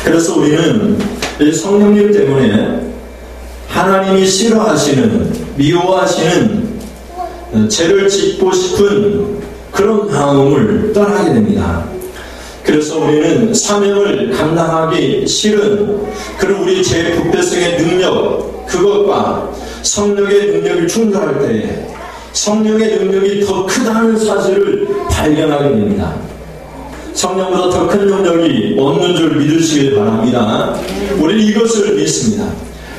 그래서 우리는 이 성령님 때문에 하나님이 싫어하시는, 미워하시는 죄를 짓고 싶은 그런 마음을 떠나게 됩니다. 그래서 우리는 사명을 감당하기 싫은 그런 우리 죄 부패성의 능력, 그것과 성령의 능력이 충돌할 때 성령의 능력이 더 크다는 사실을 발견하게 됩니다. 성령보다 더 큰 능력이 없는 줄 믿으시길 바랍니다. 우리는 이것을 믿습니다.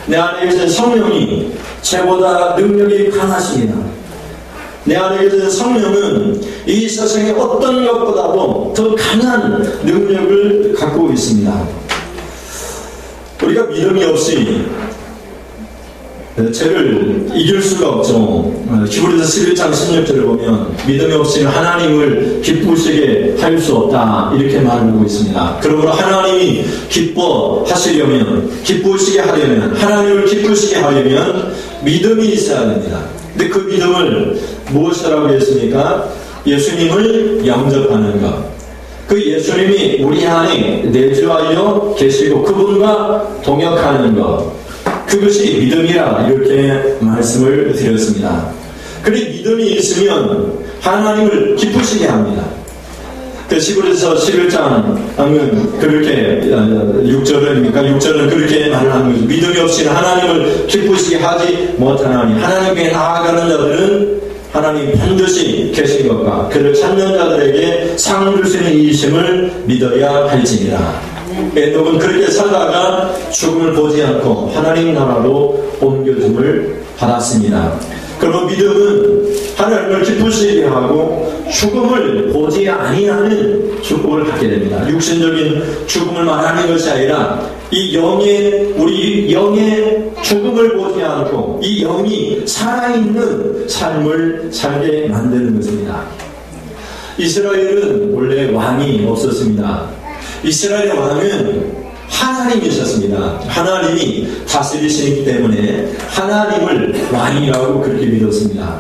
내 안에 계신 성령이 죄보다 능력이 강하십니다. 내 안에 계신 성령은 이 세상의 어떤 것보다도 더 강한 능력을 갖고 있습니다. 우리가 믿음이 없이 죄를 이길 수가 없죠. 히브리서 11장 16절을 보면 믿음이 없이는 하나님을 기쁘시게 할 수 없다, 이렇게 말하고 있습니다. 그러므로 하나님이 기뻐하시려면, 기쁘시게 하려면, 하나님을 기쁘시게 하려면 믿음이 있어야 됩니다. 근데 그 믿음을 무엇이라고 했습니까? 예수님을 영접하는 것. 그 예수님이 우리 안에 내주하여 계시고 그분과 동역하는 것, 그것이 믿음이라 이렇게 말씀을 드렸습니다. 그리고 믿음이 있으면 하나님을 기쁘시게 합니다. 그 히브리서 11장은 그렇게 6절은 그렇게 말하는 거죠. 믿음이 없이는 하나님을 기쁘시게 하지 못하나니 하나님께 나아가는 자들은 하나님 반드시 계신 것과 그를 찾는 자들에게 상 주시는 이심을 믿어야 할지니라. 에녹은 그렇게 살다가 죽음을 보지 않고 하나님 나라로 옮겨짐을 받았습니다. 그리고 믿음은 하나님을 기쁘시게 하고 죽음을 보지 아니하는 축복을 갖게 됩니다. 육신적인 죽음을 말하는 것이 아니라 우리 영의 죽음을 보지 않고 이 영이 살아있는 삶을 살게 만드는 것입니다. 이스라엘은 원래 왕이 없었습니다. 이스라엘의 왕은 하나님이셨습니다. 하나님이 다스리시기 때문에 하나님을 왕이라고 그렇게 믿었습니다.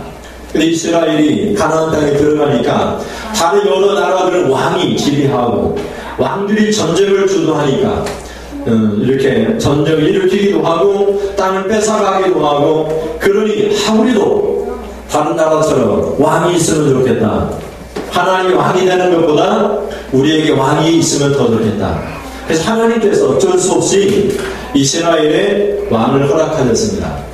근데 이스라엘이 가나안 땅에 들어가니까 다른 여러 나라들은 왕이 지배하고 왕들이 전쟁을 주도하니까 이렇게 전쟁을 일으키기도 하고 땅을 뺏어가기도 하고, 그러니 우리도 다른 나라처럼 왕이 있으면 좋겠다. 하나님이 왕이 되는 것보다 우리에게 왕이 있으면 더 좋겠다. 그래서 하나님께서 어쩔 수 없이 이스라엘의 왕을 허락하셨습니다.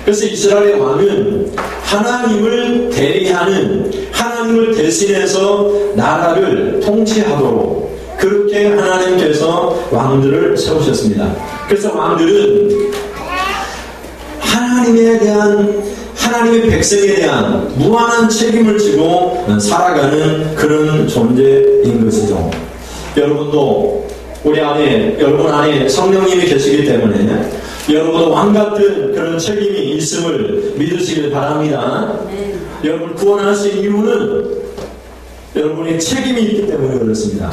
그래서 이스라엘의 왕은 하나님을 대리하는, 하나님을 대신해서 나라를 통치하도록 그렇게 하나님께서 왕들을 세우셨습니다. 그래서 왕들은 하나님의 백성에 대한 무한한 책임을 지고 살아가는 그런 존재인 것이죠. 여러분 안에 성령님이 계시기 때문에 여러분도 왕 같은 그런 책임이 있음을 믿으시길 바랍니다. 여러분 구원하신 이유는 여러분의 책임이 있기 때문에 그렇습니다.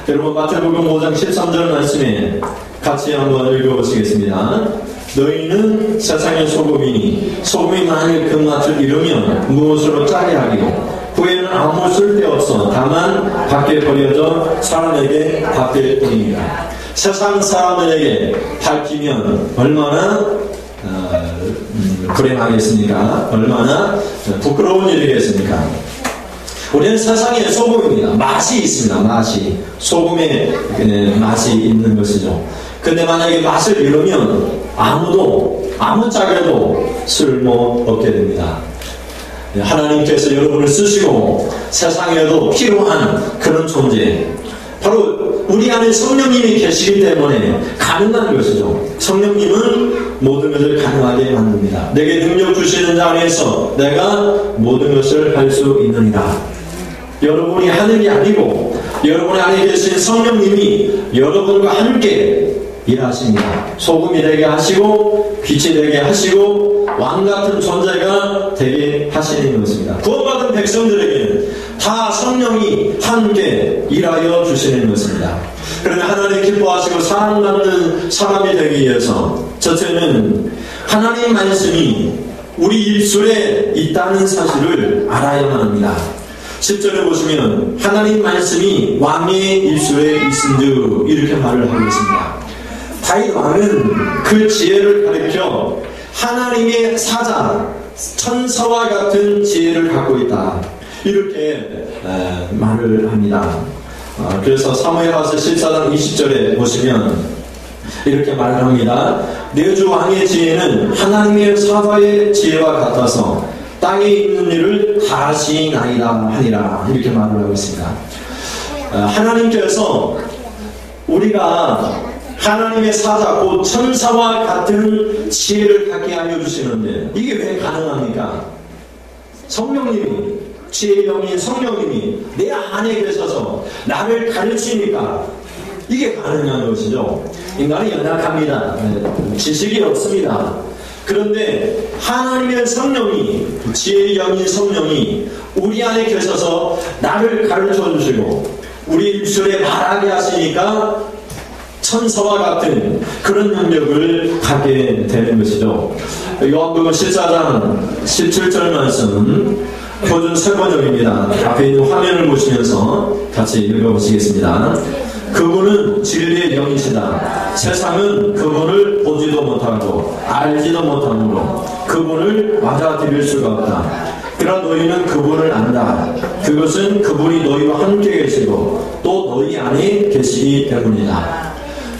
여러분 마태복음 5장 13절 말씀에 같이 한번 읽어보시겠습니다. 너희는 세상의 소금이니 소금이 만일 그 맛을 잃으면 무엇으로 짜게 하기요? 후에는 아무 쓸데없어 다만 밖에 버려져 사람에게 바뀔 뿐입니다. 세상 사람들에게 밝히면 얼마나 불행하겠습니까? 얼마나 부끄러운 일이겠습니까? 우리는 세상의 소금입니다. 맛이 있습니다. 소금의 맛이 있는 것이죠. 근데 만약에 맛을 잃으면 아무짝에도 쓸모없게 됩니다. 하나님께서 여러분을 쓰시고 세상에도 필요한 그런 존재, 바로 우리 안에 성령님이 계시기 때문에 가능한 것이죠. 성령님은 모든 것을 가능하게 만듭니다. 내게 능력 주시는 자 안에서 내가 모든 것을 할 수 있느니라. 여러분이 하는 게 아니고 여러분 안에 계신 성령님이 여러분과 함께 일하십니다. 소금이 되게 하시고 빛이 되게 하시고 왕같은 존재가 되게 하시는 것입니다. 구원받은 백성들에게는 다 성령이 함께 일하여 주시는 것입니다. 그러면 하나님 기뻐하시고 사랑받는 사람이 되기 위해서 첫째는 하나님 말씀이 우리 입술에 있다는 사실을 알아야만 합니다. 10절에 보시면 하나님 말씀이 왕의 입술에 있은즉 이렇게 말을 하고 있습니다. 다윗 왕은 그 지혜를 가리켜 하나님의 사자, 천사와 같은 지혜를 갖고 있다. 이렇게 말을 합니다. 그래서 사무엘하서 14장 20절에 보시면 이렇게 말을 합니다. 내 주 왕의 지혜는 하나님의 사자의 지혜와 같아서 땅에 있는 일을 다 하시나이다 하니라. 이렇게 말을 하고 있습니다. 하나님께서 우리가 하나님의 사자, 곧 천사와 같은 지혜를 갖게 하여 주시는데 이게 왜 가능합니까? 성령님이, 지혜의 영인 성령님이 내 안에 계셔서 나를 가르치니까 이게 가능한 것이죠. 인간이 연약합니다. 지식이 없습니다. 그런데 하나님의 성령이, 지혜의 영인 성령이 우리 안에 계셔서 나를 가르쳐 주시고 우리 입술에 말하게 하시니까 천사와 같은 그런 능력을 갖게 되는 것이죠. 요한복음 14장 17절 말씀 표준 세번역입니다. 앞에 있는 화면을 보시면서 같이 읽어보시겠습니다. 그분은 진리의 영이시다. 세상은 그분을 보지도 못하고 알지도 못하므로 그분을 맞아들일 수가 없다. 그러나 너희는 그분을 안다. 그것은 그분이 너희와 함께 계시고 또 너희 안에 계시기 때문이다.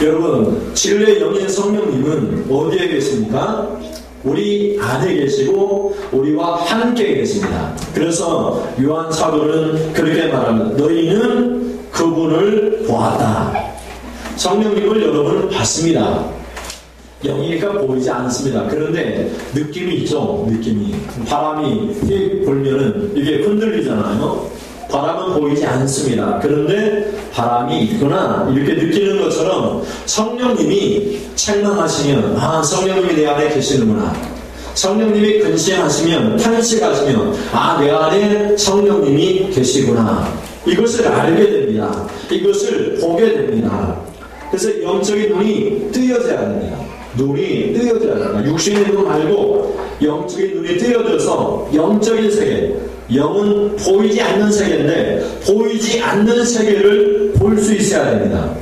여러분, 진리의 영인 성령님은 어디에 계십니까? 우리 안에 계시고 우리와 함께 계십니다. 그래서 요한 사도는 그렇게 말합니다. 너희는 그분을 보았다. 성령님을 여러분은 봤습니다. 영이니까 보이지 않습니다. 그런데 느낌이 있죠. 느낌이. 바람이 휙 불면은 이게 흔들리잖아요. 바람은 보이지 않습니다. 그런데 바람이 있구나 이렇게 느끼는 것처럼 성령님이 책망하시면 성령님이 내 안에 계시는구나. 성령님이 근심하시면 탄식하시면 내 안에 성령님이 계시구나. 이것을 알게 됩니다. 이것을 보게 됩니다. 그래서 영적인 눈이 뜨여져야 됩니다. 눈이 뜨여져야 됩니다. 육신의 눈 말고 영적인 눈이 뜨여져서 영적인 세계, 영은 보이지 않는 세계인데 보이지 않는 세계를 볼 수 있어야 됩니다.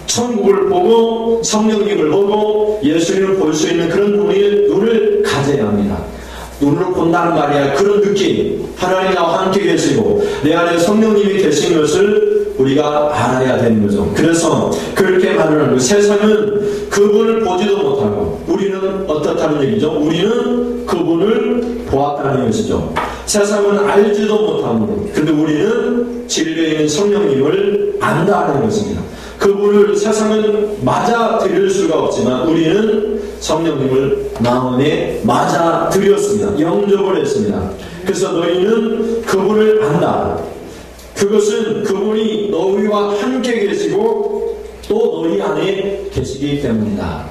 천국을 보고 성령님을 보고 예수님을 볼 수 있는 그런 눈을 가져야 합니다. 눈으로 본다는 말이야. 그런 느낌, 하나님 나와 함께 계시고 내 안에 성령님이 계신 것을 우리가 알아야 되는 거죠. 그래서 그렇게 말을 하는 거예요. 세상은 그분을 보지도 못하고 우리는 어떻다는 얘기죠? 우리는 그분을 보았다는 것이죠. 세상은 알지도 못하고 근데 우리는 진리에 있는 성령님을 안다는 것입니다. 그분을 세상은 맞아들일 수가 없지만 우리는 성령님을 마음에 맞아들였습니다. 영접을 했습니다. 그래서 너희는 그분을 안다. 그것은 그분이 너희와 함께 계시고 또 너희 안에 계시기 때문이다.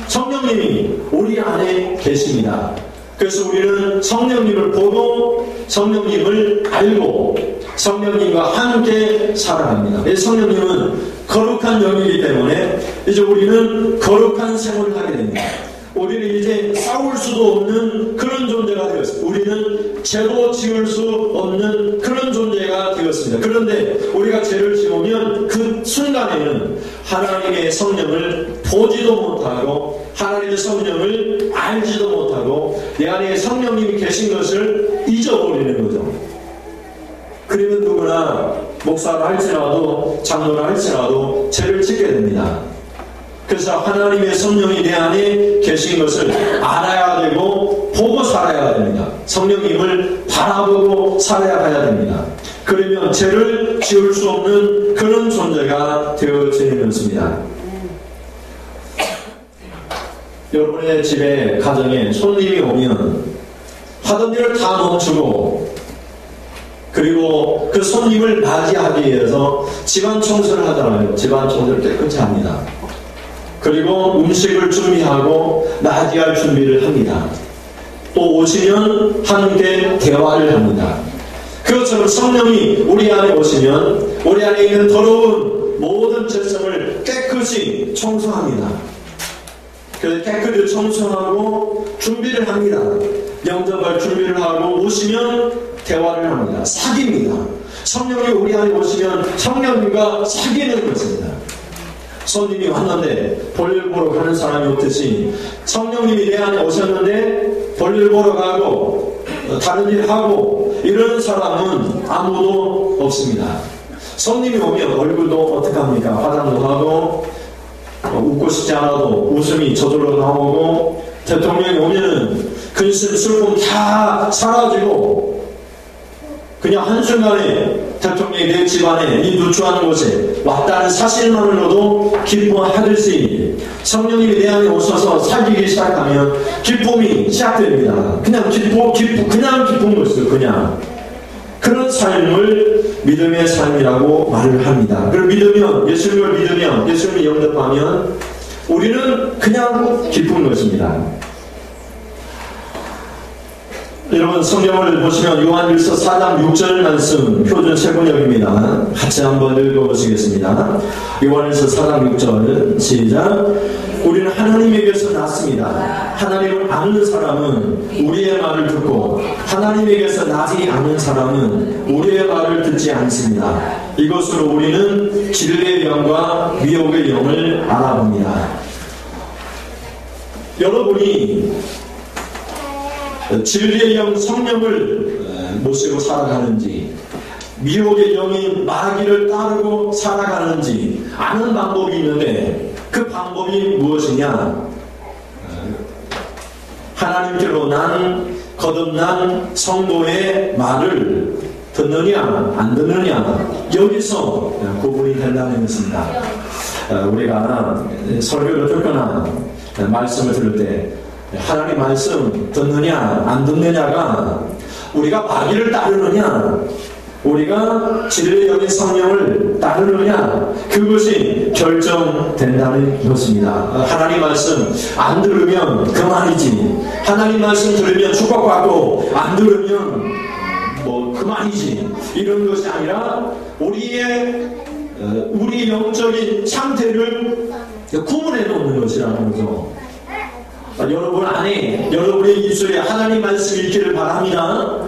성령님이 우리 안에 계십니다. 그래서 우리는 성령님을 보고 성령님을 알고 성령님과 함께 살아갑니다. 성령님은 거룩한 영이기 때문에 이제 우리는 거룩한 생활을 하게 됩니다. 우리는 이제 싸울 수도 없는 그런 존재가 되었습니다. 우리는 죄도 지을 수 없는 그런 존재가 되었습니다. 그런데 우리가 죄를 지으면 그 순간에는 하나님의 성령을 보지도 못하고 하나님의 성령을 알지도 못하고 내 안에 성령님이 계신 것을 잊어버리는 거죠. 그러면 누구나 목사를 할지라도 장로를 할지라도 죄를 짓게 됩니다. 그래서 하나님의 성령이 내 안에 계신 것을 알아야 되고 보고 살아야 됩니다. 성령님을 바라보고 살아야 됩니다. 그러면 죄를 지을 수 없는 그런 존재가 되어지는 것입니다. 여러분의 집에 가정에 손님이 오면 하던 일을 다 멈추고 그리고 그 손님을 맞이하기 위해서 집안 청소를 하잖아요. 집안 청소를 깨끗이 합니다. 그리고 음식을 준비하고 맞이할 준비를 합니다. 또 오시면 함께 대화를 합니다. 그것처럼 성령이 우리 안에 오시면 우리 안에 있는 더러운 모든 죄성을 깨끗이 청소합니다. 그래서 깨끗이 청소하고 준비를 합니다. 영접할 준비를 하고 오시면 대화를 합니다. 사귑니다. 성령님 우리 안에 오시면 성령님과 사귀는 것입니다. 손님이 왔는데 볼일 보러 가는 사람이 없듯이 성령님이 내 안에 오셨는데 볼일 보러 가고 다른 일 하고 이런 사람은 아무도 없습니다. 손님이 오면 얼굴도 어떡합니까? 화장도 하고 웃고 싶지 않아도 웃음이 저절로 나오고, 대통령이 오면은 근심 슬픔 다 사라지고 그냥 한순간에 대통령이 내 집안에 이 누추한 곳에 왔다는 사실만으로도 기뻐하듯이 성령님이 내 안에 오셔서 살리기 시작하면 기쁨이 시작됩니다. 그냥 그냥 기쁜 것이죠. 그냥 그런 삶을 믿음의 삶이라고 말을 합니다. 그걸 믿으면, 예수님을 믿으면, 예수님을 영접하면 우리는 그냥 기쁜 것입니다. 여러분 성경을 보시면 요한일서 4장 6절 말씀 표준 세번역입니다. 같이 한번 읽어보시겠습니다. 요한일서 4장 6절 시작. 우리는 하나님에게서 났습니다. 하나님을 아는 사람은 우리의 말을 듣고 하나님에게서 나지 않는 사람은 우리의 말을 듣지 않습니다. 이것으로 우리는 진리의 영과 미혹의 영을 알아봅니다. 여러분이 진리의 영 성령을 모시고 살아가는지, 미혹의 영인 마귀를 따르고 살아가는지 아는 방법이 있는데, 그 방법이 무엇이냐? 하나님께로 거듭난 성도의 말을 듣느냐 안 듣느냐, 여기서 구분이 된다는 것입니다. 우리가 설교를 듣거나 말씀을 들을 때 하나님 말씀 듣느냐 안 듣느냐가 우리가 마귀를 따르느냐, 우리가 진리의 영의 성령을 따르느냐, 그것이 결정된다는 것입니다. 하나님 말씀 안 들으면 그만이지, 하나님 말씀 들으면 축복받고 안 들으면 뭐 그만이지, 이런 것이 아니라 우리 영적인 상태를 구분해 놓는 것이라는 거죠. 여러분 안에, 여러분의 입술에 하나님 말씀이 있기를 바랍니다.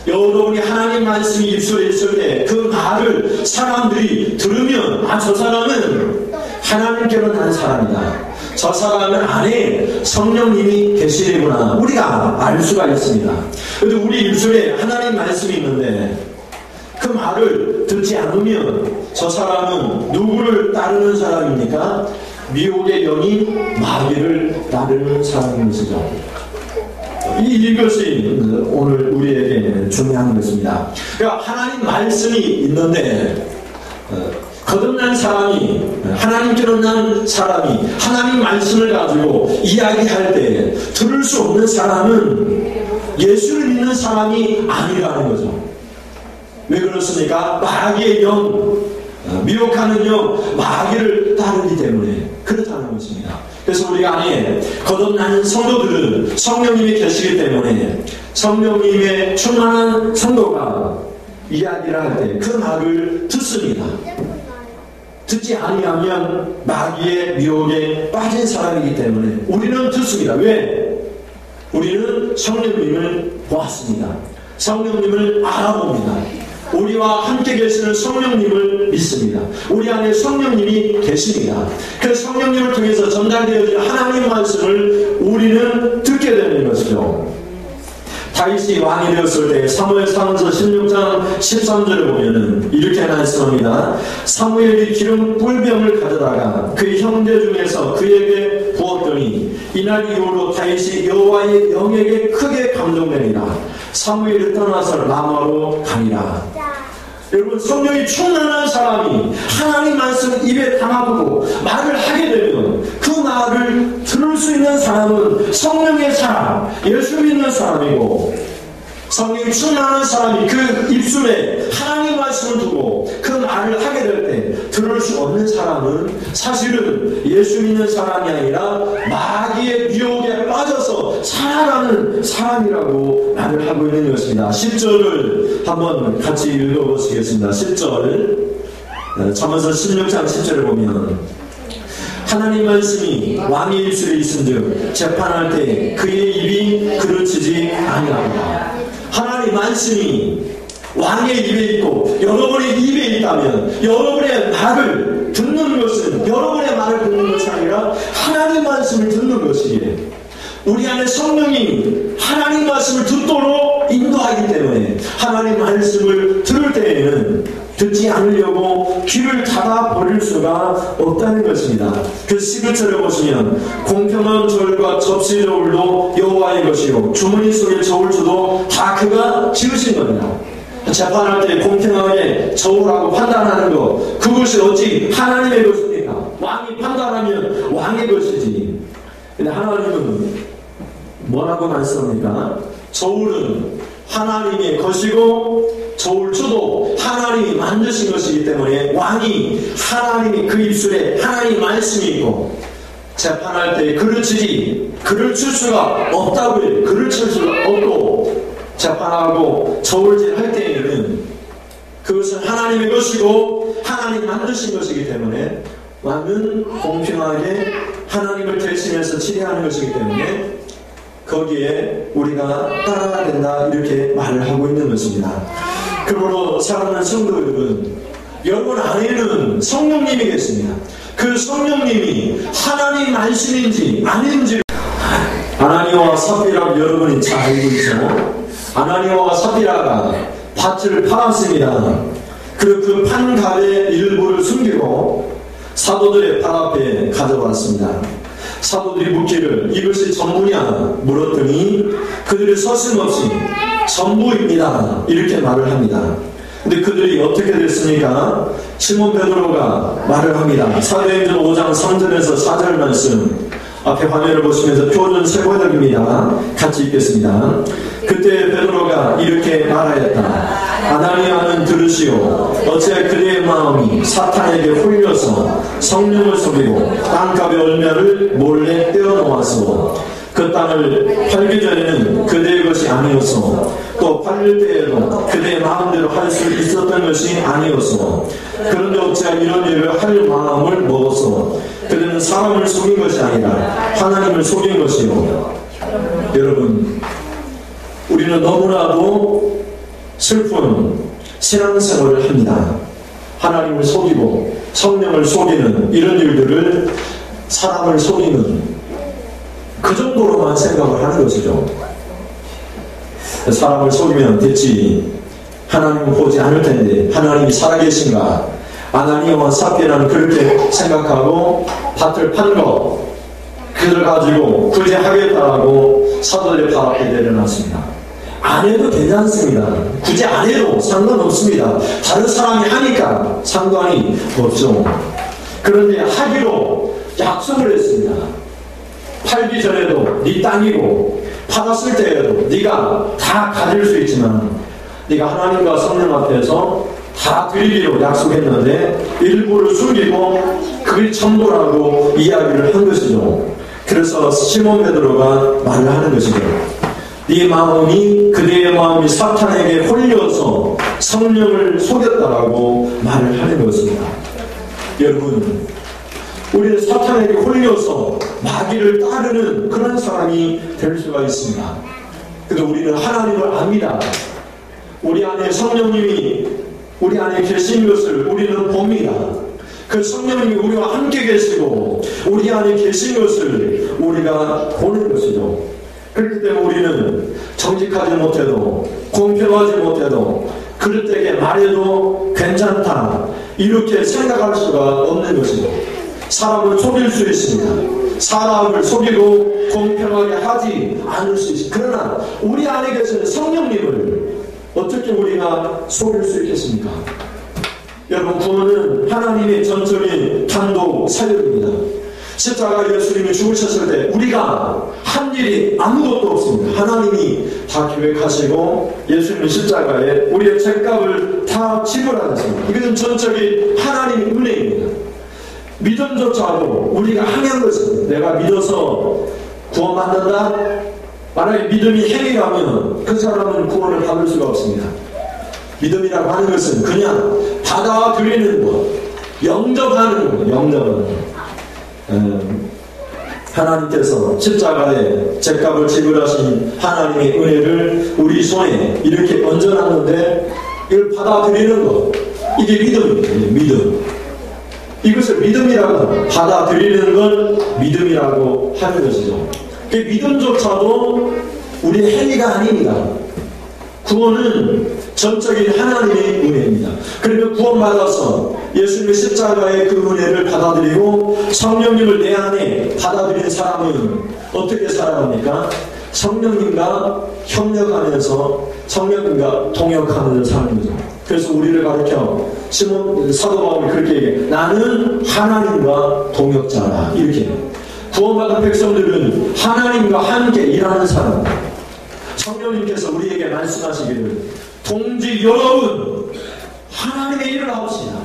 여러분이 하나님 말씀이 입술에 있을 때 그 말을 사람들이 들으면, 저 사람은 하나님께로 난 사람이다, 저 사람은 안에 성령님이 계시구나, 우리가 알 수가 있습니다. 그런데 우리 입술에 하나님 말씀이 있는데 그 말을 듣지 않으면 저 사람은 누구를 따르는 사람입니까? 미혹의 영이 마귀를 따르는 사람인 것이죠. 이것이 오늘 우리에게 중요한 것입니다. 그러니까 하나님 말씀이 있는데 거듭난 사람이, 하나님께로 난 사람이 하나님 말씀을 가지고 이야기할 때 들을 수 없는 사람은 예수를 믿는 사람이 아니라는 거죠. 왜 그렇습니까? 마귀의 영, 미혹하는 영, 마귀를 따르기 때문에 그렇다는 것입니다. 그래서 우리 안에 거듭난 성도들은 성령님이 계시기 때문에 성령님의 충만한 성도가 이야기를 할 때 그 말을 듣습니다. 듣지 아니하면 마귀의 미혹에 빠진 사람이기 때문에 우리는 듣습니다. 왜? 우리는 성령님을 보았습니다. 성령님을 알아봅니다. 우리와 함께 계시는 성령님을 믿습니다. 우리 안에 성령님이 계십니다. 그 성령님을 통해서 전달되어진 하나님 말씀을 우리는 듣게 되는 것이죠. 다윗이 왕이 되었을 때 사무엘상서 16장 13절을 보면은 이렇게 말씀합니다. 사무엘이 기름 뿔병을 가져다가 그의 형제 중에서 그에게 부었더니 이날 이후로 다윗이 여호와의 영에게 크게 감동되니라. 사무엘이 떠나서 라마로 가니라. 여러분, 성령이 충만한 사람이 하나님 말씀 입에 담아두고 말을 하게 되면 그 말을 들을 수 있는 사람은 성령의 사람, 예수 믿는 사람이고, 성령이 충만한 사람이 그 입술에 하나님 말씀을 두고 그 말을 하게 될 때 들을 수 없는 사람은 사실은 예수 믿는 사람이 아니라 마귀의 미혹에 빠져서 살아가는 사람이라고 말을 하고 있는 것입니다. 10절을 한번 같이 읽어보시겠습니다. 10절, 잠언서 16장 10절을 보면 하나님 말씀이 왕의 입술에 있은즉 재판할 때 그의 입이 그르치지 아니하리라. 하나님 말씀이 왕의 입에 있고 여러분의 입에 있다면 여러분의 말을 듣는 것은 여러분의 말을 듣는 것이 아니라 하나님 말씀을 듣는 것이기에 우리 안에 성령이 하나님 말씀을 듣도록 인도하기 때문에 하나님 말씀을 들을 때에는 듣지 않으려고 귀를 닫아 버릴 수가 없다는 것입니다. 그 11절에 보시면 공평한 저울과 접시 저울도 여호와의 것이요 주머니 속의 저울주도 다 그가 지으신 겁니다. 재판할 때 공평하게 저울하고 판단하는 것, 그것이 어찌 하나님의 것입니까? 왕이 판단하면 왕의 것이지. 근데 하나님은 뭐라고 말씀합니까? 저울은 하나님의 것이고 저울주도 하나님이 만드신 것이기 때문에 왕이 하나님이 그 입술에 하나님 말씀이 있고 재판할 때 글을 치지 글을 칠 수가 없다고 해요. 글을 칠 수가 없고 재판하고 저울질 할 때에는 그것은 하나님의 것이고 하나님 만드신 것이기 때문에 왕은 공평하게 하나님을 대신해서 치리하는 것이기 때문에 거기에 우리가 따라야 된다 이렇게 말을 하고 있는 것입니다. 그러므로 사랑하는 성도들은 여러분 안에는 성령님이 계십니다. 그 성령님이 하나님 말씀인지 아닌지 아나니아와 삽비라 여러분이 잘 알고 있죠. 아나니아와 삽비라가 밭을 팔았습니다. 그 판갑의 일부를 숨기고 사도들의 발 앞에 가져왔습니다. 사도들이 묻기를 이것이 전부냐 물었더니 그들이 서슴없이 전부입니다 이렇게 말을 합니다. 근데 그들이 어떻게 됐습니까? 시몬 베드로가 말을 합니다. 사도행전 5장 3절에서 4절 말씀 앞에 화면을 보시면서 표준 세번역입니다. 같이 읽겠습니다. 그때 베드로가 이렇게 말하였다. 아나니아는 들으시오. 어째 그대의 마음이 사탄에게 홀려서 성령을 속이고 땅값의 얼마를 몰래 떼어놓았소. 그 땅을 팔기 전에는 그대의 것이 아니었소. 또 팔릴 때에도 그대의 마음대로 할 수 있었던 것이 아니었소. 그런데 어찌 이런 일을 할 마음을 먹었소. 그들은 사람을 속인 것이 아니라 하나님을 속인 것이요. 여러분, 우리는 너무나도 슬픈 신앙생활을 합니다. 하나님을 속이고 성령을 속이는 이런 일들을 사람을 속이는 그 정도로만 생각을 하는 것이죠. 사람을 속이면 됐지. 하나님은 보지 않을 텐데 하나님이 살아계신가? 아나니아와 삽비라는 그렇게 생각하고 밭을 판 거 그들 가지고 굳이 하겠다고 사도들의 발 앞에 내려놨습니다. 안 해도 괜찮습니다. 굳이 안 해도 상관없습니다. 다른 사람이 하니까 상관이 없죠. 그런데 하기로 약속을 했습니다. 팔기 전에도 네 땅이고 팔았을 때에도 네가 다 가질 수 있지만 네가 하나님과 성령 앞에서 다 드리기로 약속했는데 일부를 숨기고 그게 전부라고 이야기를 한 것이죠. 그래서 시몬 베드로가 말을 하는 것이죠. 네 마음이 그대의 마음이 사탄에게 홀려서 성령을 속였다라고 말을 하는 것입니다. 여러분, 우리는 사탄에게 홀려서 마귀를 따르는 그런 사람이 될 수가 있습니다. 근데 우리는 하나님을 압니다. 우리 안에 성령님이 우리 안에 계신 것을 우리는 봅니다. 그 성령님이 우리와 함께 계시고 우리 안에 계신 것을 우리가 보는 것이죠. 그렇기 때문에 우리는 정직하지 못해도 공평하지 못해도 그릇되게 말해도 괜찮다 이렇게 생각할 수가 없는 것이죠. 사람을 속일 수 있습니다. 사람을 속이고 공평하게 하지 않을 수 있습니다. 그러나 우리 안에 계신 성령님을 어떻게 우리가 속일 수 있겠습니까? 여러분, 구원은 하나님의 전적인 단독 사역입니다. 십자가 예수님이 죽으셨을 때 우리가 한 일이 아무것도 없습니다. 하나님이 다 계획하시고 예수님의 십자가에 우리의 죄값을 다 지불하셨습니다. 이것은 전적인 하나님의 은혜입니다. 믿음조차도 우리가 행한 것입니다. 내가 믿어서 구원받는다? 만약에 믿음이 행위라면 그 사람은 구원을 받을 수가 없습니다. 믿음이라고 하는 것은 그냥 받아들이는 것, 영접하는 것, 영접하는 것. 하나님께서 십자가에 죄값을 지불하신 하나님의 은혜를 우리 손에 이렇게 얹어놨는데 이걸 받아들이는 것, 이게 믿음이에요. 믿음. 이것을 믿음이라고, 받아들이는 걸 믿음이라고 하는 것이죠. 그 믿음조차도 우리의 행위가 아닙니다. 구원은 전적인 하나님의 은혜입니다. 그러면 구원받아서 예수님의 십자가의 그 은혜를 받아들이고 성령님을 내 안에 받아들인 사람은 어떻게 살아갑니까? 성령님과 협력하면서, 성령님과 동역하면서 사는 거죠. 그래서 우리를 가르쳐 사도 바울이 그렇게 얘기해. 나는 하나님과 동역자라. 이렇게. 구원받은 백성들은 하나님과 함께 일하는 사람. 성령님께서 우리에게 말씀하시기를, 동지 여러분 하나님의 일을 합시다.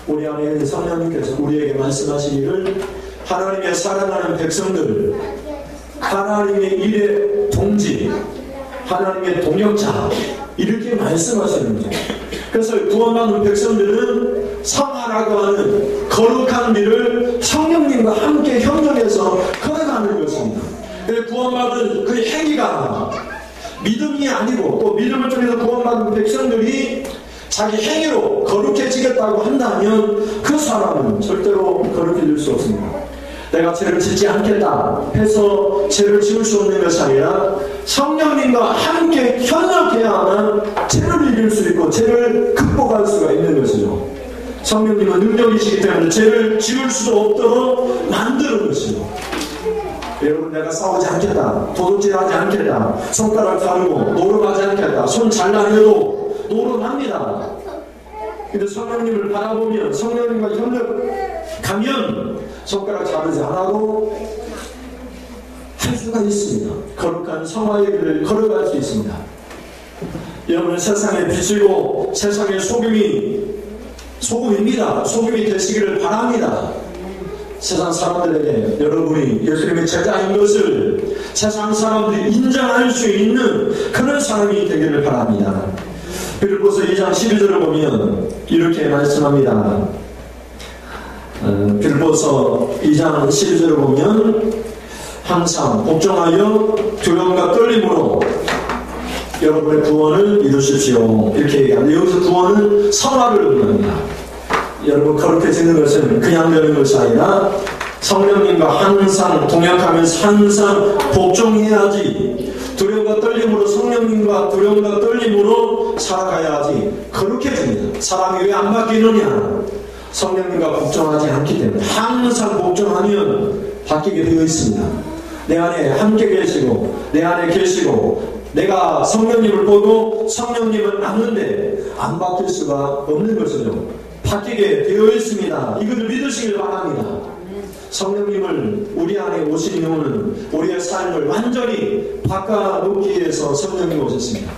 우리 안에 있는 성령님께서 우리에게 말씀하시기를, 하나님의 사랑하는 백성들, 하나님의 일의 동지, 하나님의 동역자, 이렇게 말씀하시는 거죠. 그래서 구원받은 백성들은 성화라고 하는 거룩한 길을 성령님과 함께 협력해서 걸어가는 것입니다. 구원받은 그 행위가 믿음이 아니고, 또 믿음을 통해서 구원받은 백성들이 자기 행위로 거룩해지겠다고 한다면 그 사람은 절대로 거룩해질 수 없습니다. 내가 죄를 짓지 않겠다 해서 죄를 지을 수 없는 것이 아니라 성령님과 함께 협력해야만 죄를 이길 수 있고 죄를 극복할 수가 있는 것이죠. 성령님은 능력이시기 때문에 죄를 지을 수 없도록 만드는 것이죠. 여러분, 내가 싸우지 않겠다, 도둑질하지 않겠다, 손가락 자르고 노름하지 않겠다, 손 잘라내도 노름합니다. 근데 성령님을 바라보면, 성령님과 협력하면 손가락 자르지 않아도 할 수가 있습니다. 거룩한 성화의 길을 걸어갈 수 있습니다. 여러분은 세상의 빛이고 세상의 소금입니다. 소금이 되시기를 바랍니다. 세상 사람들에게 여러분이 예수님의 제자인 것을 세상 사람들이 인정할 수 있는 그런 사람이 되기를 바랍니다. 빌립보서 2장 12절을 보면 이렇게 말씀합니다. 빌립보서 2장 12절을 보면, 항상 복종하여 두려움과 떨림으로 여러분의 구원을 이루십시오, 이렇게 얘기합니다. 여기서 구원은 성화를 의미합니다. 여러분, 거룩해지는 것은 그냥 되는 것이 아니라 성령님과 항상 동역하면서 항상 복종해야지, 두려움과 떨림으로, 성령님과 두려움과 떨림으로 살아가야지 거룩해집니다. 사람이 왜 안 바뀌느냐? 성령님과 복종하지 않기 때문에. 항상 복종하면 바뀌게 되어 있습니다. 내 안에 함께 계시고 내 안에 계시고 내가 성령님을 보고 성령님을 아는데 안 바뀔 수가 없는 것이죠. 바뀌게 되어 있습니다. 이것을 믿으시길 바랍니다. 성령님을 우리 안에 오신 이유는 우리의 삶을 완전히 바꿔놓기 위해서 성령님이 오셨습니다.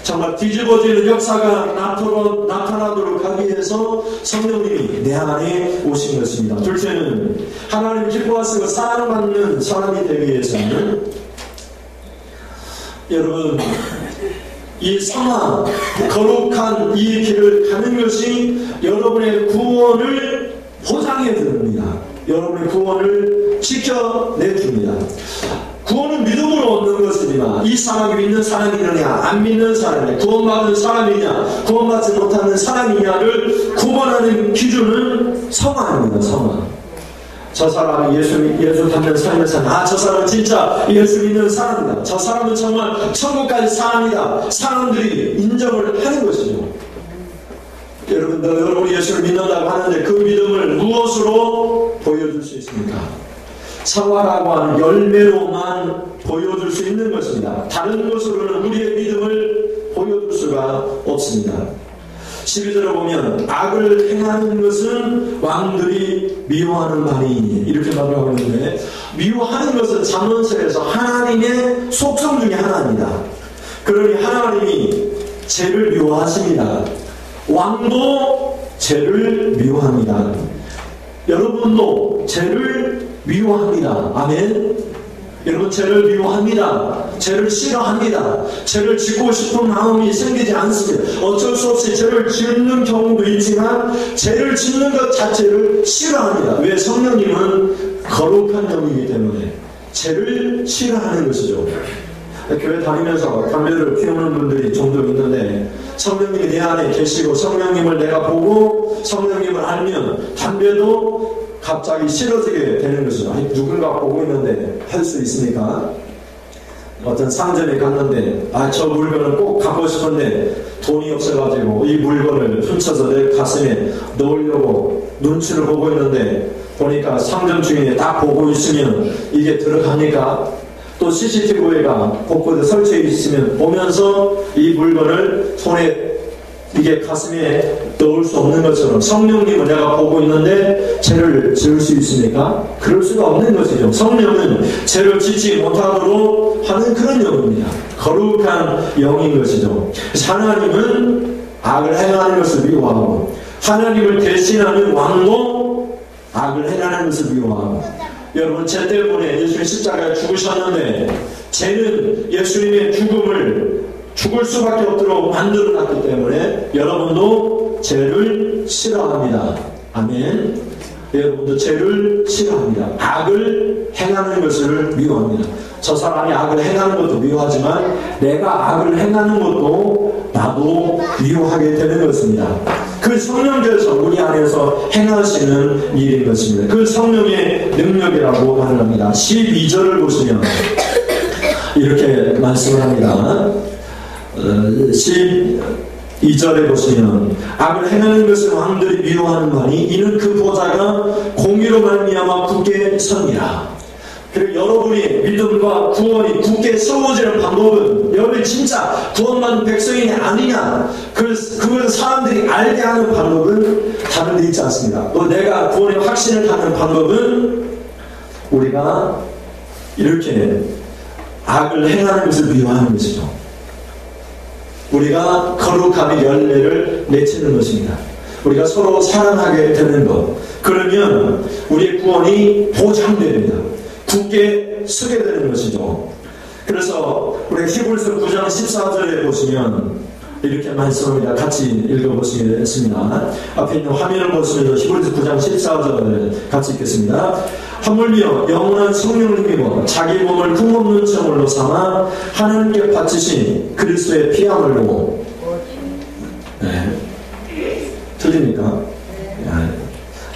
정말 뒤집어지는 역사가 나타나도록 하기 위해서 성령님이 내 안에 오신 것입니다. 둘째는 하나님 기뻐하시고 사랑받는 사람이 되기 위해서는, 여러분, 이 성화, 거룩한 이 길을 가는 것이 여러분의 구원을 보장해 줍니다. 여러분의 구원을 지켜내 줍니다. 구원은 믿음으로 얻는 것이지만 이 사람이 믿는 사람이느냐 안 믿는 사람이냐, 구원받은 사람이냐 구원받지 못하는 사람이냐를 구분하는 기준은 성화입니다. 성화. 저 사람이 예수 받는 삶에서 저 사람은 진짜 예수 믿는 사람이다, 저 사람은 정말 천국까지 사람이다, 사람들이 인정을 하는 것이죠. 여러분이 예수를 믿는다고 하는데 그 믿음을 무엇으로 보여줄 수 있습니까? 성화라고 하는 열매로만 보여줄 수 있는 것입니다. 다른 것으로는 우리의 믿음을 보여줄 수가 없습니다. 12절을 보면, 악을 행하는 것은 왕들이 미워하는 말이니, 이렇게 말을 하고 있는데, 미워하는 것은 잠언서에서 하나님의 속성 중에 하나입니다. 그러니 하나님이 죄를 미워하십니다. 왕도 죄를 미워합니다. 여러분도 죄를 미워합니다. 아멘. 여러분, 죄를 미워합니다. 죄를 싫어합니다. 죄를 짓고 싶은 마음이 생기지 않습니다. 어쩔 수 없이 죄를 짓는 경우도 있지만 죄를 짓는 것 자체를 싫어합니다. 왜? 성령님은 거룩한 영이기 때문에 죄를 싫어하는 것이죠. 교회 다니면서 담배를 피우는 분들이 종종 있는데 성령님이 내 안에 계시고 성령님을 내가 보고 성령님을 알면 담배도 갑자기 싫어지게 되는 것이죠. 아니, 누군가 보고 있는데 할 수 있습니까? 어떤 상점에 갔는데 저 물건을 꼭 갖고 싶은데 돈이 없어가지고 이 물건을 훔쳐서 내 가슴에 넣으려고 눈치를 보고 있는데 보니까 상점 주인이 딱 보고 있으면 이게 들어가니까 또 CCTV가 곳곳에 설치해 있으면 보면서 이 물건을 손에 이게 가슴에 넣을 수 없는 것처럼 성령님을 내가 보고 있는데 죄를 지을 수 있습니까? 그럴 수가 없는 것이죠. 성령은 죄를 짓지 못하도록 하는 그런 영입니다. 거룩한 영인 것이죠. 하나님은 악을 행하는 것을 미워하고 하나님을 대신하는 왕도 악을 행하는 것을 미워하고 여러분 죄 때문에 예수님 십자가에 죽으셨는데 죄는 예수님의 죽을 수밖에 없도록 만들어놨기 때문에 여러분도 죄를 싫어합니다. 아멘. 여러분도 죄를 싫어합니다. 악을 행하는 것을 미워합니다. 저 사람이 악을 행하는 것도 미워하지만 내가 악을 행하는 것도 나도 미워하게 되는 것입니다. 그 성령께서 우리 안에서 행하시는 일인 것입니다. 그 성령의 능력이라고 말을 합니다. 12절을 보시면 이렇게 말씀을 합니다. 12절에 보시면 악을 행하는 것을 왕들이 미워하는거니 이는 그 보좌가 공의로 말미암아 굳게 서니라. 그리고 여러분이 믿음과 구원이 굳게 세워지는 방법은 여러분이 진짜 구원받은 백성이 아니냐 그걸 사람들이 알게 하는 방법은 다른 데 있지 않습니다. 또 내가 구원의 확신을 갖는 방법은 우리가 이렇게 악을 행하는 것을 미워하는 것이죠. 우리가 거룩함의 열매를 맺히는 것입니다. 우리가 서로 사랑하게 되는 것. 그러면 우리의 구원이 보장됩니다. 굳게 서게 되는 것이죠. 그래서 우리 히브리서 9장 14절에 보시면 이렇게 말씀합니다. 같이 읽어보시겠습니다. 앞에 있는 화면을 보시면서 히브리서 9장 14절 같이 읽겠습니다. 하물며 영원한 성령님이고 자기 몸을 흠없는 제물로 삼아 하나님께 바치신 그리스도의 피함을로. 네. 틀립니까?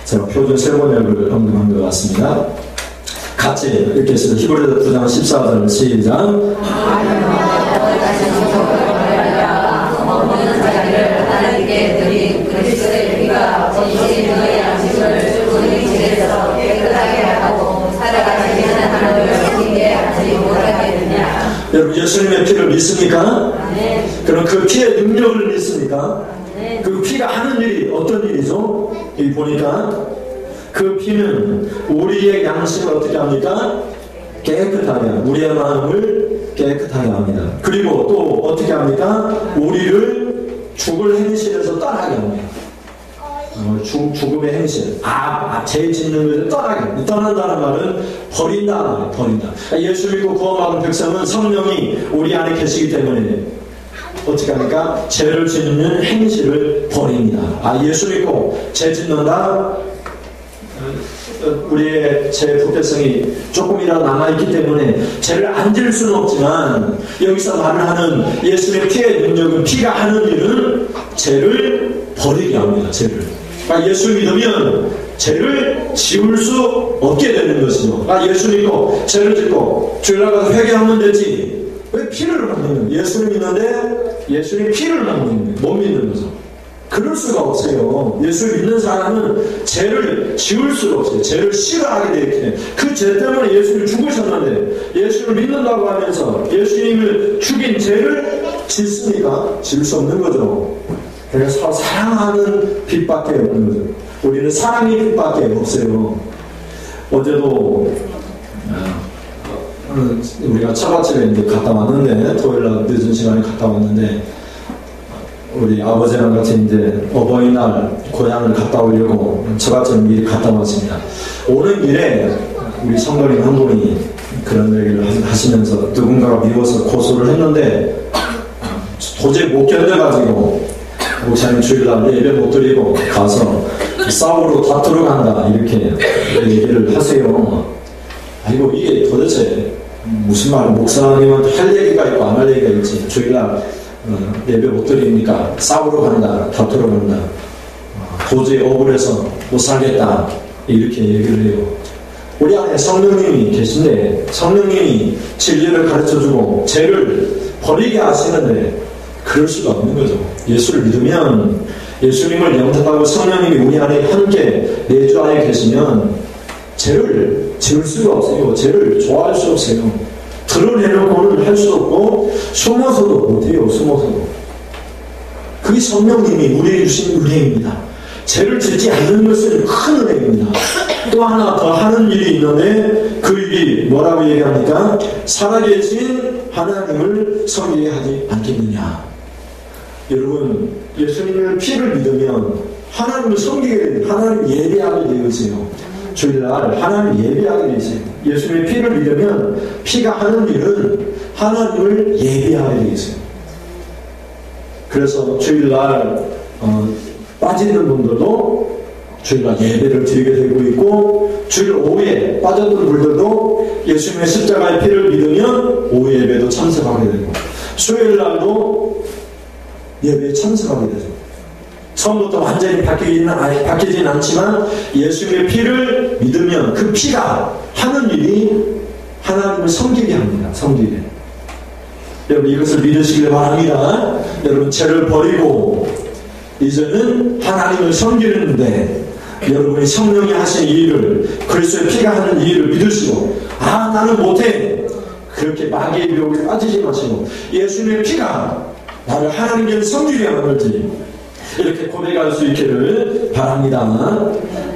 제가 표준 세번역을 언급한 것 같습니다. 같이 읽겠습니다. 히브리서 9장 14절 시작. 여러분 예수님의 피를 믿습니까? 네. 그럼 그 피의 능력을 믿습니까? 네. 그 피가 하는 일이 어떤 일이죠? 여기 보니까 그 피는 우리의 양심을 어떻게 합니까? 깨끗하게, 우리의 마음을 깨끗하게 합니다. 그리고 또 어떻게 합니까? 우리를 죽을 행실에서 떠나게 합니다. 죽음의 행실, 죄 짓는 것을 떠난다는 말은 버린다. 예수 믿고 구원받은 백성은 성령이 우리 안에 계시기 때문에 어떻게 합니까? 죄를 짓는 행실을 버립니다. 예수 믿고 죄 짓는다. 우리의 죄 부패성이 조금이라도 남아있기 때문에 죄를 안 지을 수는 없지만 여기서 말하는 예수의 피의 능력은 피가 하는 일은 죄를 버리게 합니다. 예수 믿으면 죄를 지울 수 없게 되는 것이죠. 예수 믿고 죄를 짓고 주일 나가서 회개하면 되지. 왜 피를 먹는 거예요? 예수를 믿는데 예수님 피를 먹는 거예요. 못 믿는 거죠. 그럴 수가 없어요. 예수를 믿는 사람은 죄를 지울 수가 없어요. 죄를 싫어하게 되어 있기 때문에 그 죄 때문에 예수님이 죽으셨는데 예수를 믿는다고 하면서 예수님을 죽인 죄를 짓습니까? 지울 수 없는 거죠. 그래서 사랑하는 빛밖에 없는 거죠. 우리는 사랑의 빛밖에 없어요. 어제도 우리가 처갓집에 이제 갔다 왔는데 토요일날 늦은 시간에 갔다 왔는데 우리 아버지랑 같이 이제 어버이날 고향을 갔다 오려고 처갓집을 미리 갔다 왔습니다. 오는 길에 우리 성도님 한 분이 그런 얘기를 하시면서 누군가가 미워서 고소를 했는데 도저히 못 견뎌가지고 목사님 주일날 예배 못 드리고 가서 싸우러 다투러 간다 이렇게 얘기를 하세요. 아이고 이게 도대체 무슨 말, 목사님한테 할 얘기가 있고 안 할 얘기가 있지. 주일날 예배 못 드리니까 싸우러 간다, 다투러 간다, 도저히 억울해서 못 살겠다, 이렇게 얘기를 해요. 우리 안에 성령님이 계신데 성령님이 진리를 가르쳐주고 죄를 버리게 하시는데 그럴 수가 없는 거죠. 예수를 믿으면, 예수님을 영접하고 성령님이 우리 안에 함께 내주 안에 계시면 죄를 지을 수가 없어요. 죄를 좋아할 수 없어요. 드러내려고는 할 수 없고 숨어서도 못해요. 숨어서도. 그게 성령님이 우리에게 주신 은혜입니다. 죄를 짓지 않는 것은 큰 은혜입니다. 또 하나 더 하는 일이 있는데 그 일이 뭐라고 얘기합니까? 살아계신 하나님을 섬기게 하지 않겠느냐. 여러분, 예수님의 피를 믿으면 하나님을 섬기게 됩니다. 하나님 예배하게 되어 있어요. 주일날 하나님 예배하게 되어 있어요. 예수님의 피를 믿으면 피가 하는 일은 하나님을 예배하게 되어 있어요. 그래서 주일날 빠지는 분들도 주일날 예배를 드리게 되고 있고, 주일 오후에 빠졌던 분들도 예수님의 십자가의 피를 믿으면 오후 예배도 참석하게 되고, 수요일날도 예배에 참석하게 되죠. 처음부터 완전히 바뀌지는 않지만 예수님의 피를 믿으면 그 피가 하는 일이 하나님을 섬기게 합니다. 섬기게. 여러분, 이것을 믿으시길 바랍니다. 여러분, 죄를 버리고 이제는 하나님을 섬기는데 여러분이 성령이 하신 이 일을, 그리스도의 피가 하는 이 일을 믿으시고, 아, 나는 못해, 그렇게 마귀의 유혹에 빠지지 마시고 예수님의 피가 나를 하나님께 섬기게 하는지 이렇게 고백할 수 있기를 바랍니다.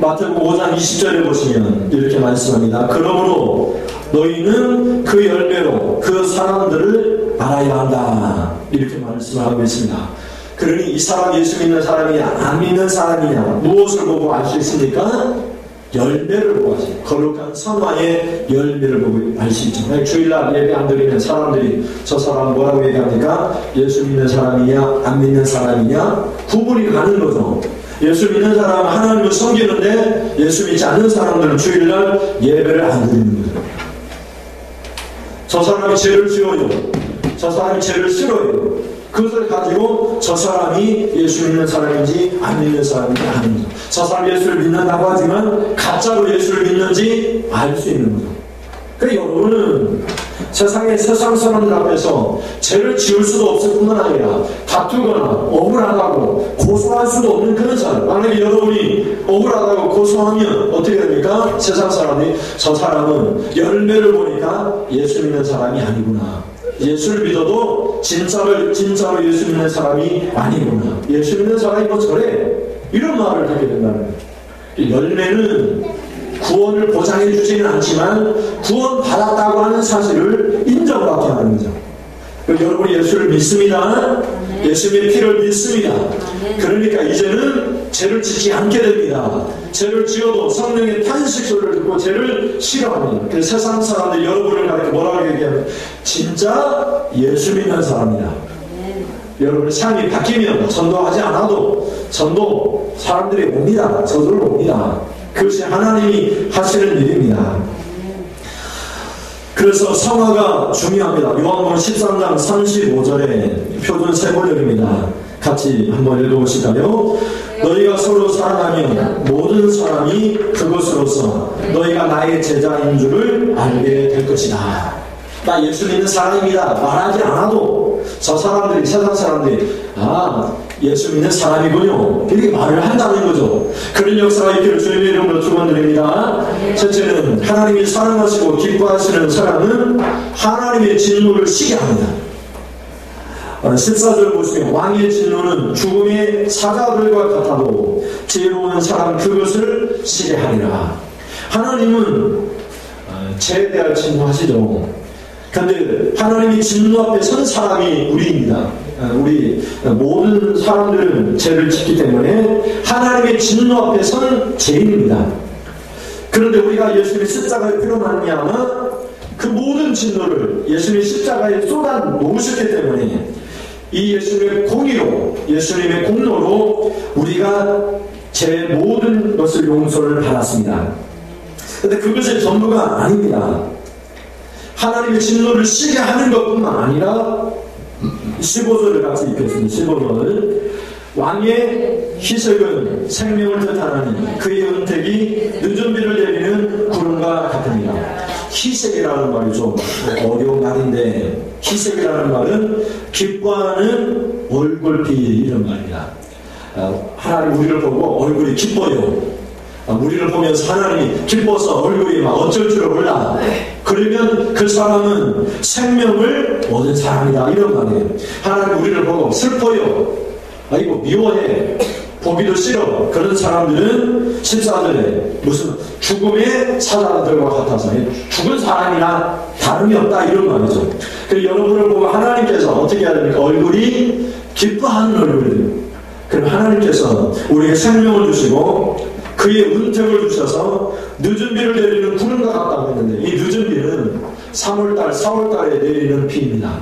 마태복음 5장 20절에 보시면 이렇게 말씀합니다. 그러므로 너희는 그 열매로 그 사람들을 알아야 한다, 이렇게 말씀하고 있습니다. 그러니 이 사람 예수 믿는 사람이냐 안 믿는 사람이냐 무엇을 보고 알 수 있습니까? 열매를 보고 하죠. 거룩한 선화의 열매를 보고 알 수 있죠. 주일날 예배 안 드리는 사람들이 저 사람 뭐라고 얘기합니까? 예수 믿는 사람이냐 안 믿는 사람이냐 구분이 가는 거죠. 예수 믿는 사람은 하나님을 섬기는데 예수 믿지 않는 사람들은 주일날 예배를 안 드리는 거죠. 저 사람이 죄를 지어요, 저 사람이 죄를 싫어요. 그것을 가지고 저 사람이 예수 믿는 사람인지 안 믿는 사람인지 아는 거죠. 저 사람이 예수를 믿는다고 하지만 가짜로 예수를 믿는지 알 수 있는 거죠. 그러니까 여러분은 세상 사람들 앞에서 죄를 지을 수도 없을 뿐만 아니라 다투거나 억울하다고 고소할 수도 없는 그런 사람. 만약에 여러분이 억울하다고 고소하면 어떻게 됩니까? 세상 사람이 저 사람은 열매를 보니까 예수 믿는 사람이 아니구나, 예수를 믿어도 진짜로 예수 믿는 사람이 아니구나, 예수 믿는 사람이 뭐 저래, 이런 말을 하게 된다는 거예요. 열매는 구원을 보장해 주지는 않지만 구원 받았다고 하는 사실을 인정받게 하는 거죠. 여러분이 예수를 믿습니다. 예수님의 피를 믿습니다. 그러니까 이제는 죄를 짓지 않게 됩니다. 죄를 지어도 성령의 탄식 소리를 듣고 죄를 싫어합니다. 그래서 세상 사람들 여러분을 가르쳐 뭐라고 얘기하면 진짜 예수 믿는 사람이다. 여러분의 삶이 바뀌면 전도하지 않아도 전도 사람들이 옵니다. 저절로 옵니다. 그것이 하나님이 하시는 일입니다. 그래서 성화가 중요합니다. 요한복음 13장 35절에 표준 세번역입니다. 같이 한번 읽어보실까요? 너희가 서로 사랑하면 모든 사람이 그것으로서 너희가 나의 제자인 줄을 알게 될 것이다. 나 예수 믿는 사람입니다 말하지 않아도 저 사람들이, 세상 사람들이 예수 믿는 사람이군요, 이렇게 말을 한다는 거죠. 그런 역사가 있기를 주님의 이름으로 축원드립니다. 첫째는 하나님이 사랑하시고 기뻐하시는 사람은 하나님의 진노를 시게 합니다. 14절 보시면 왕의 진노는 죽음의 사자들과 같아도 지혜로운 사람 그것을 시게 하리라. 하나님은 죄에 대한 진노하시죠. 그런데 하나님이 진노 앞에 선 사람이 우리입니다. 우리 모든 사람들은 죄를 짓기 때문에 하나님의 진노 앞에 선 죄인입니다. 그런데 우리가 예수님의 십자가의 피로 말미암아 그 모든 진노를 예수님의 십자가에 쏟아 놓으셨기 때문에 이 예수님의 공의로, 예수님의 공로로 우리가 제 모든 것을 용서를 받았습니다. 그런데 그것이 전부가 아닙니다. 하나님의 진노를 쉬게 하는 것뿐만 아니라 15절을 같이 읽겠습니다. 15절. 왕의 희색은 생명을 뜻하나니 그의 은택이 늦은 비를 내리는 구름과 같습니다. 희색이라는 말이 좀 어려운 말인데, 희색이라는 말은 기뻐하는 얼굴빛 이런 말입니다. 하나님 우리를 보고 얼굴이 기뻐요. 우리를 보면서 하나님이 기뻐서 얼굴이 막 어쩔 줄을 몰라. 그러면 그 사람은 생명을 얻은 사람이다 이런 말이에요. 하나님 우리를 보고 슬퍼요. 아이고 미워해. 보기도 싫어. 그런 사람들은 14절에 무슨 죽음의 사자들과 같아서 죽은 사람이나 다름이 없다 이런 말이죠. 그래서 여러분을 보고 하나님께서 어떻게 해야 됩니까? 얼굴이 기뻐하는 얼굴이에요. 그럼 하나님께서 우리에게 생명을 주시고 그의 은택을 주셔서 늦은 비를 내리는 구름과 같다고 했는데, 이 늦은 비는 3월달, 4월달에 내리는 비입니다.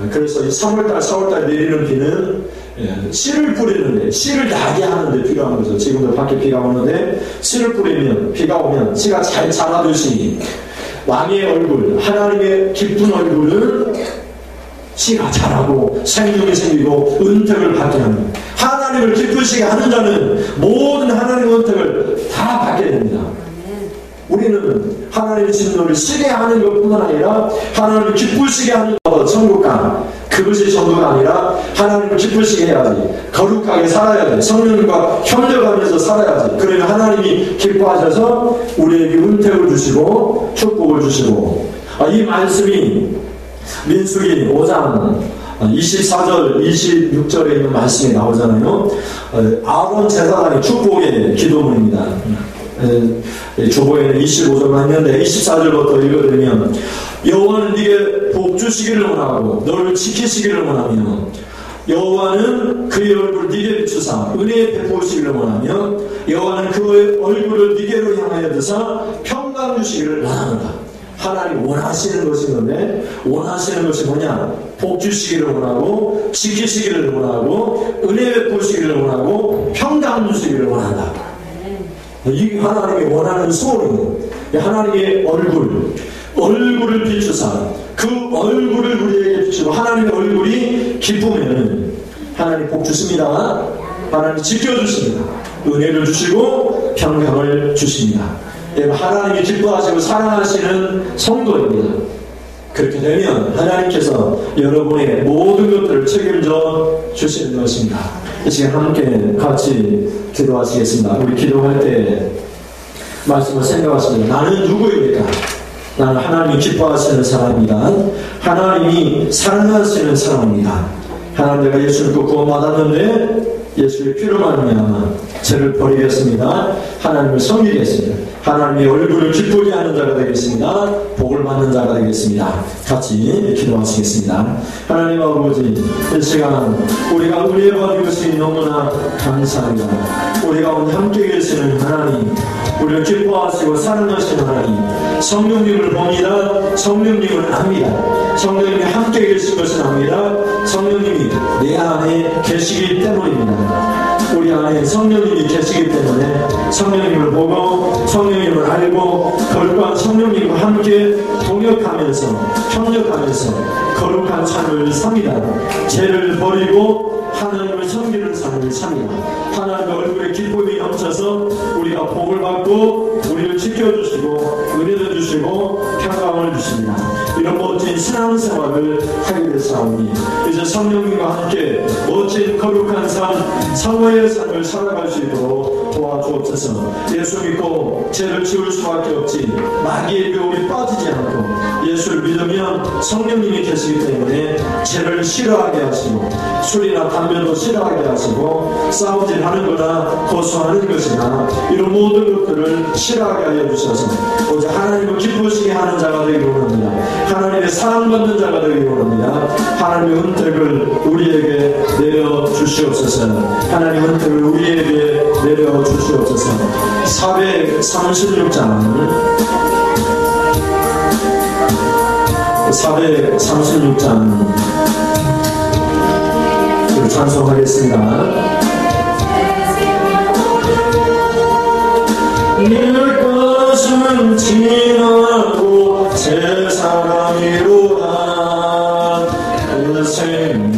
그래서 이 3월달, 4월달에 내리는 비는 씨를 뿌리는데, 씨를 나게 하는데 필요한 거죠. 지금도 밖에 비가 오는데 씨를 뿌리면, 비가 오면 씨가 잘 자라듯이 왕의 얼굴, 하나님의 기쁜 얼굴은 씨가 자라고 생명이 생기고 은택을 받게 합니다. 하나님을 기쁘시게 하는 자는 모든 하나님의 은택을 다 받게 됩니다. 우리는 하나님의 진노를 쉬게 하는 것뿐만 아니라 하나님을 기쁘시게 하는 것, 천국감, 그것이 전부가 아니라 하나님을 기쁘시게 해야지. 거룩하게 살아야 돼. 성령님과 협력하면서 살아야지. 그러면 하나님이 기뻐하셔서 우리에게 은택을 주시고 축복을 주시고, 이 말씀이 민수기 5장 24절 26절에 있는 말씀이 나오잖아요. 아론 제사장의 축복의 기도문입니다. 주보에는 25절만 있는데 24절부터 읽어드리면, 여호와는 네게 복 주시기를 원하고 너를 지키시기를 원하며, 여호와는 그의 얼굴을 네게 비추사 은혜에 베푸시기를 원하며, 여호와는 그의 얼굴을 네게로 향하여 드사 평강 주시기를 원하노라. 하나님 원하시는 것이 있는데, 원하시는 것이 뭐냐? 복 주시기를 원하고 지키시기를 원하고 은혜 베푸시기를 원하고 평강 주시기를 원한다. 이게 하나님이 원하는 소원이에요. 하나님의 얼굴을 비추사 그 얼굴을 우리에게 비추고, 하나님의 얼굴이 기쁘면 하나님 복 주십니다. 하나님 지켜주십니다. 은혜를 주시고 평강을 주십니다. 하나님이 기뻐하시고 사랑하시는 성도입니다. 그렇게 되면 하나님께서 여러분의 모든 것들을 책임져 주시는 것입니다. 이 시간 함께 같이 기도하시겠습니다. 우리 기도할 때 말씀을 생각하십니다. 나는 누구입니까? 나는 하나님이 기뻐하시는 사람입니다. 하나님이 사랑하시는 사람입니다. 하나님, 내가 예수를 믿고 구원받았는데 예수의 피로 말미암아 죄를 버리겠습니다. 하나님을 섬기겠습니다. 하나님의 얼굴을 기쁘게 하는 자가 되겠습니다. 복을 받는 자가 되겠습니다. 같이 기도하시겠습니다. 하나님 아버지, 이 시간 우리가 은혜 받은 것이 너무나 감사합니다. 우리가 오늘 함께 계시는 하나님, 우리를 기뻐하시고 사랑하시는 하나님, 성령님을 봅니다. 성령님을 압니다. 성령님이 함께 계신 것은 압니다. 성령님이 내 안에 계시기 때문입니다. 우리 안에 성령님이 계시기 때문에 성령님을 보고 성령님을 알고 거룩한 성령님과 함께 동역하면서 협력하면서 거룩한 삶을 삽니다. 죄를 버리고 하나님을 섬기는 삶을 삽니다. 하나님의 얼굴에 기쁨이 넘쳐서 우리가 복을 받고 우리를 지켜주시고 은혜를 주시고 평강을 주십니다. 이런 멋진 신앙생활을 하게 되사오니 이제 성령님과 함께 멋진 거룩한 삶, 사모의 삶을 살아갈 수 있도록 도와주옵소서. 예수 믿고 죄를 지울 수밖에 없지, 마귀의 유혹에 빠지지 않고 예수를 믿으면 성령님이 계시기 때문에 죄를 싫어하게 하시고 술이나 담배도 싫어하게 하시고 싸움질 하는 거나 고소하는 것이나 이런 모든 것들을 싫어하게 하여 주셔서 오직 하나님을 기쁘시게 하는 자가 되기를 원합니다. 하나님의 사랑받는 자가 되기를 원합니다. 하나님의 은택을 우리에게 내려 주시옵소서. 하나님의 은택을 우리에게 내려 주시옵소서. 436장 찬송하겠습니다. 네 것은 지나고 세상 사람이로다. 인생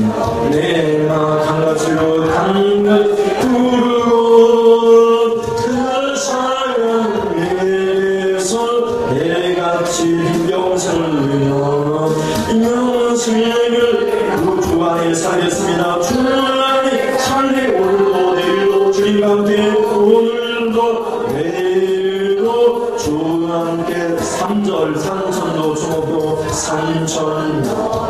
내가 강가지로 강가 부르고 그 사랑에서 내같이 영생을 주 안에 살겠습니다. 주 안에 살리 오늘도 내일도 주님과 함께 오늘도 내일도 주와 함께 3절 산천도 주목도 산천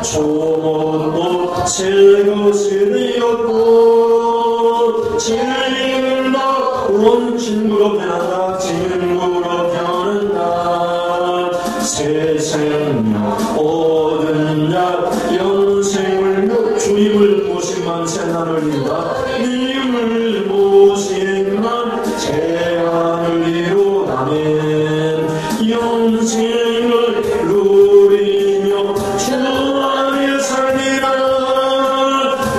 조목도 제 것이 되었고 진리가 온 친구로 변한다. 친구로 변한다. 새 생명 얻은 자 영생을 주님을 모신만 새하늘이다. 님을 모신만 새하늘이로 아멘. 영생을 누리며 주 안에 살리라.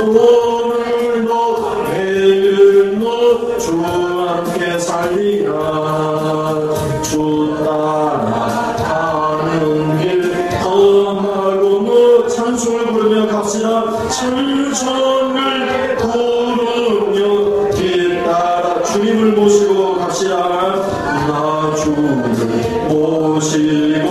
오늘도 내일도 주와 함께 살리라. 주 따라가는 길 험하고 찬송을 부르며 갑시다. 찬송을 부르며 뒤따라 주님을 모시고 갑시다. 나 주를 모시고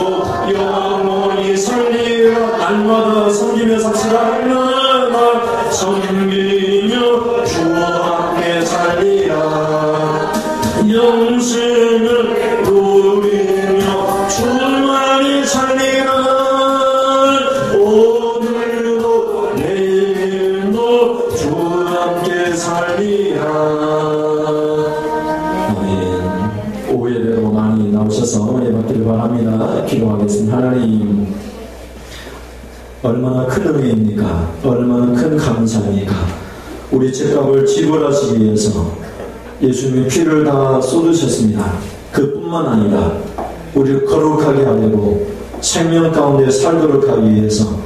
영원히 살리라. 날마다 섬기며 삽시다. 날마다 섬기며 주와 함께 살리라. 영생을 누리며 주만이 살리라. 오늘도 내일도 주와 함께 살리라. 아멘. 오후 예배로 많이 나오셔서 은혜 받기를 바랍니다. 기도하겠습니다. 하나님, 얼마나 큰 은혜입니까? 얼마나 큰 감사입니까? 우리 죄값을 지불하시기 위해서 예수님의 피를 다 쏟으셨습니다. 그뿐만 아니라 우리를 거룩하게 하려고 생명 가운데 살도록 하기 위해서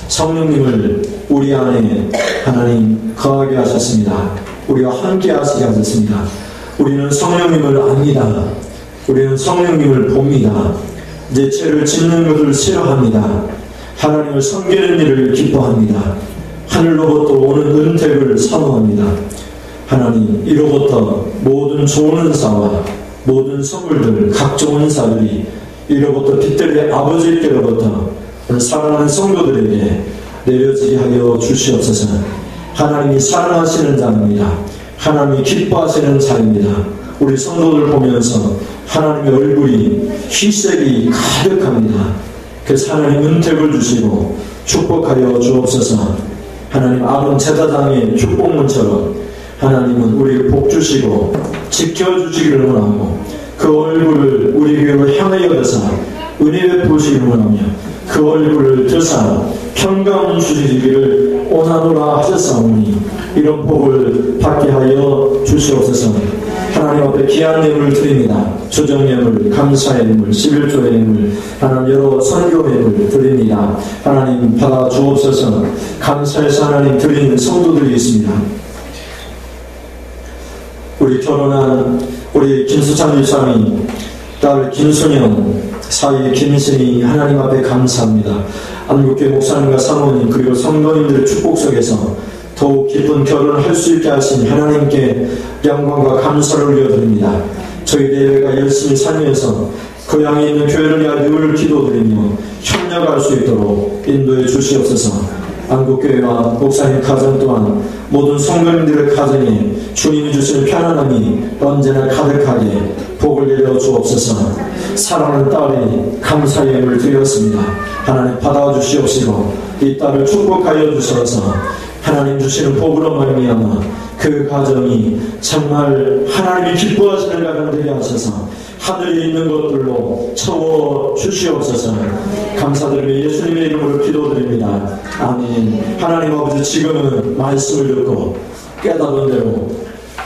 성령님을 우리 안에 하나님 거하게 하셨습니다. 우리와 함께 하시게 하셨습니다. 우리는 성령님을 압니다. 우리는 성령님을 봅니다. 내 죄를 짓는 것을 싫어합니다. 하나님을 섬기는 일을 기뻐합니다. 하늘로부터 오는 은택을 사모합니다. 하나님, 이로부터 모든 좋은 은사와 모든 선물들, 각종 은사들이 이로부터 빛들의 아버지께로부터 사랑하는 성도들에게 내려지게 하여 주시옵소서. 하나님이 사랑하시는 자입니다. 하나님이 기뻐하시는 자입니다. 우리 성도들 보면서 하나님의 얼굴이 희색이 가득합니다. 그래서 하나님 은택을 주시고 축복하여 주옵소서. 하나님, 아론 제사장의 축복문처럼 하나님은 우리를 복주시고 지켜주시기를 원하고 그 얼굴을 우리 교회로 향하여 드사 은혜 베푸시기를 원하며 그 얼굴을 드사 평강 주시기를 원하노라 하셨사오니 이런 복을 받게 하여 주시옵소서. 하나님 앞에 귀한 예물을 드립니다. 조정 예물, 감사의 예물, 11조의 예물, 하나님 여러 선교 예물 드립니다. 하나님 받아 주옵소서. 감사해서 하나님 드리는 성도들이 있습니다. 우리 결혼한 우리 김수찬 집사님, 딸 김순영, 사위 김신이 하나님 앞에 감사합니다. 안국교회 목사님과 사모님 그리고 성도님들의 축복 속에서 더욱 기쁜 결혼을 할 수 있게 하신 하나님께 영광과 감사를 올려드립니다. 저희 대회가 열심히 살면서 고향에 있는 교회를 위하여 늘 기도드리며 협력할 수 있도록 인도해 주시옵소서. 안국교회와 목사님 가정 또한 모든 성도님들의 가정에 주님이 주시는 편안함이 언제나 가득하게 복을 내려 주옵소서. 사랑하는 딸이 감사의 예물을 드렸습니다. 하나님 받아주시옵시고 이 딸을 축복하여 주셔서 하나님 주시는 복으로 말미암아 그 가정이 정말 하나님이 기뻐하시는 가정 되게 하셔서 하늘에 있는 것들로 채워 주시옵소서. 감사드리며 예수님의 이름으로 기도드립니다. 아멘. 하나님 아버지, 지금은 말씀을 듣고 깨달은 대로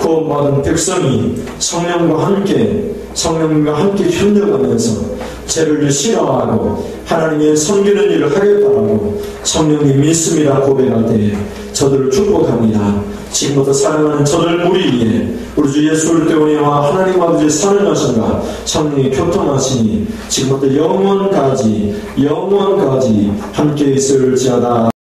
구원받은 백성이 성령과 함께 협력하면서 죄를 싫어하고 하나님의 섬기는 일을 하겠다라고 성령님 믿습니다 고백할 때에 저들을 축복합니다. 지금부터 사랑하는 저들 우리 위에 우리 주 예수 그리스도의 은혜와 하나님 아버지의 선하심과 성령의 교통하심이 지금부터 영원까지 함께 있을지어다.